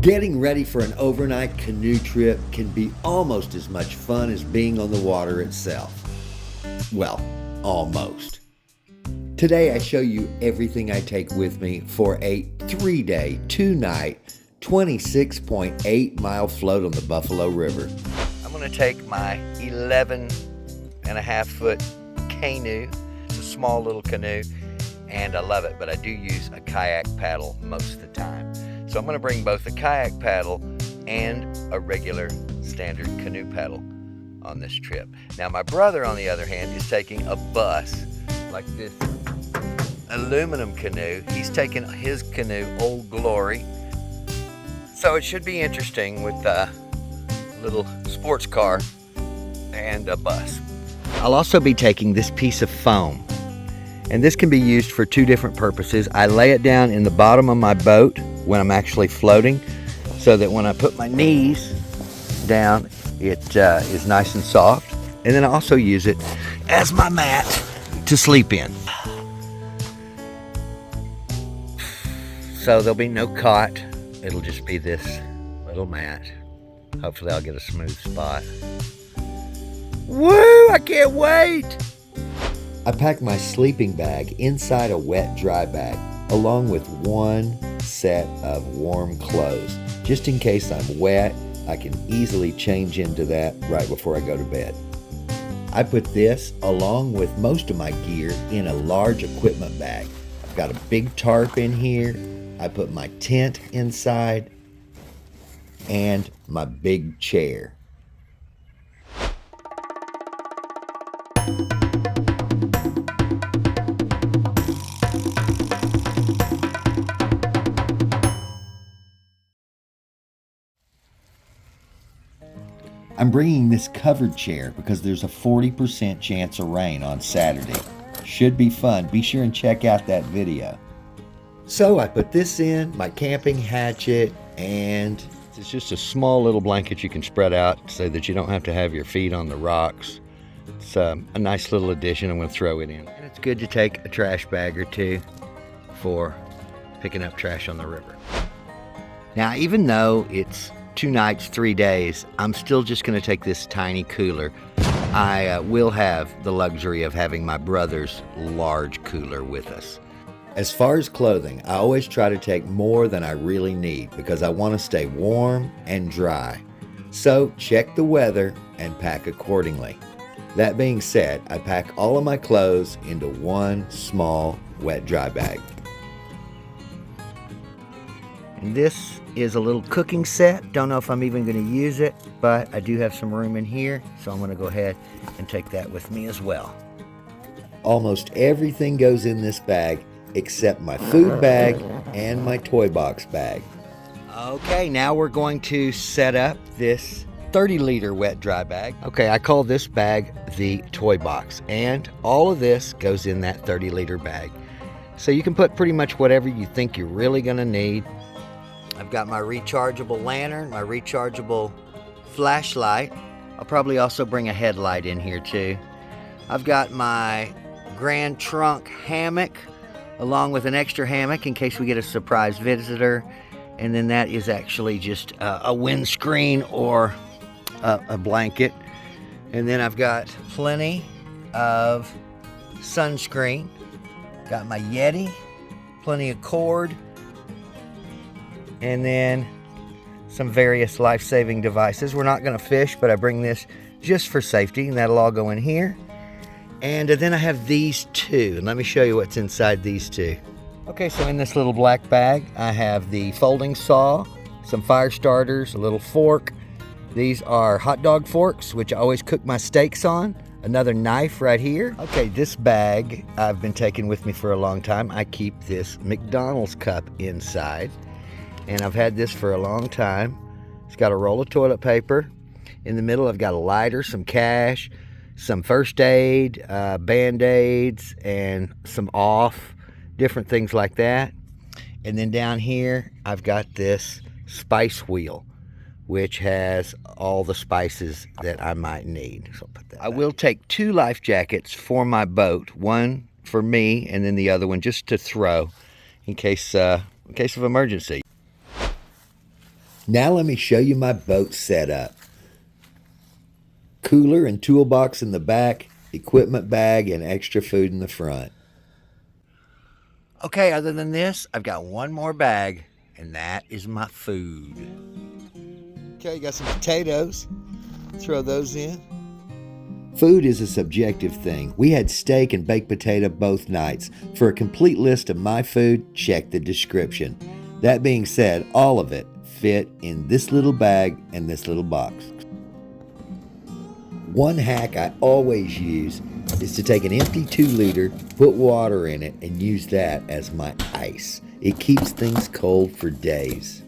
Getting ready for an overnight canoe trip can be almost as much fun as being on the water itself. Well, almost. Today I show you everything I take with me for a 3-day, 2-night, 26.8 mile float on the Buffalo River. I'm going to take my 11.5 foot canoe. It's a small little canoe and I love it, but I do use a kayak paddle most of the time. So I'm going to bring both a kayak paddle and a regular standard canoe paddle on this trip. Now my brother, on the other hand, is taking a bus like this aluminum canoe. He's taking his canoe, Old Glory. So it should be interesting with a little sports car and a bus. I'll also be taking this piece of foam. And this can be used for 2 different purposes. I lay it down in the bottom of my boat when I'm actually floating, so that when I put my knees down, it is nice and soft. And then I also use it as my mat to sleep in. So there'll be no cot. It'll just be this little mat. Hopefully I'll get a smooth spot. Woo! I can't wait! I packed my sleeping bag inside a wet dry bag, along with 1 set of warm clothes. Just in case I'm wet, I can easily change into that right before I go to bed. I put this, along with most of my gear, in a large equipment bag. I've got a big tarp in here. I put my tent inside and my big chair. I'm bringing this covered chair because there's a 40% chance of rain on Saturday. Should be fun. Be sure and check out that video. So I put this in, my camping hatchet, and it's just a small little blanket you can spread out so that you don't have to have your feet on the rocks. It's a nice little addition. I'm going to throw it in. And it's good to take a trash bag or 2 for picking up trash on the river. Now, even though it's 2 nights, 3 days, I'm still just going to take this tiny cooler. I will have the luxury of having my brother's large cooler with us. As far as clothing, I always try to take more than I really need because I want to stay warm and dry. So check the weather and pack accordingly. That being said, I pack all of my clothes into 1 small wet dry bag. And this is a little cooking set. Don't know if I'm even going to use it, but I do have some room in here, so I'm going to go ahead and take that with me as well. Almost everything goes in this bag except my food bag and my toy box bag. Okay, now we're going to set up this 30-liter wet dry bag. Okay, I call this bag the toy box, and all of this goes in that 30-liter bag. So you can put pretty much whatever you think you're really going to need. I've got my rechargeable lantern, my rechargeable flashlight. I'll probably also bring a headlight in here too. I've got my Grand Trunk hammock, along with an extra hammock in case we get a surprise visitor. And then that is actually just a windscreen or a blanket. And then I've got plenty of sunscreen. Got my Yeti, plenty of cord, and then some various life-saving devices. We're not going to fish, but I bring this just for safety, and that'll all go in here. And then I have these 2, and let me show you what's inside these 2. Okay, so in this little black bag, I have the folding saw, some fire starters, a little fork. These are hot dog forks, which I always cook my steaks on. Another knife right here. Okay, this bag I've been taking with me for a long time. I keep this McDonald's cup inside, and I've had this for a long time. It's got a roll of toilet paper. In the middle, I've got a lighter, some cash, some first aid, Band-Aids, and some off, different things like that. And then down here, I've got this spice wheel, which has all the spices that I might need. So I'll put that. I will take 2 life jackets for my boat, one for me and then the other one just to throw in case of emergency. Now let me show you my boat setup. Cooler and toolbox in the back, equipment bag, and extra food in the front. Okay, other than this, I've got one more bag, and that is my food. Okay, got some potatoes. Throw those in. Food is a subjective thing. We had steak and baked potato both nights. For a complete list of my food, check the description. That being said, all of it fit in this little bag and this little box. One hack I always use is to take an empty 2-liter, put water in it, and use that as my ice. It keeps things cold for days.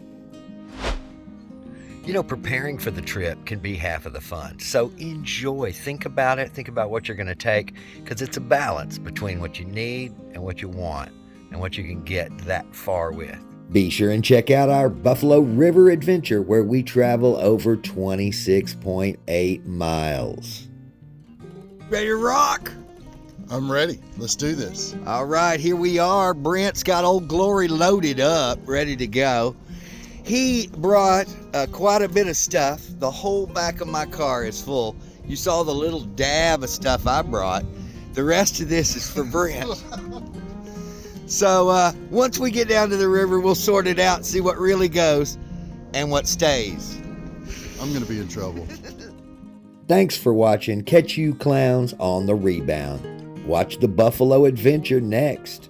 You know, preparing for the trip can be half of the fun. So enjoy. Think about it. Think about what you're going to take, because it's a balance between what you need and what you want and what you can get that far with. Be sure and check out our Buffalo River adventure, where we travel over 26.8 miles. Ready to rock? I'm ready. Let's do this. All right, here we are. Brent's got Old Glory loaded up, ready to go. He brought quite a bit of stuff. The whole back of my car is full. You saw the little dab of stuff I brought. The rest of this is for Brent. So once we get down to the river, we'll sort it out, see what really goes and what stays. I'm going to be in trouble. Thanks for watching. Catch you clowns on the rebound. Watch the Buffalo Adventure next.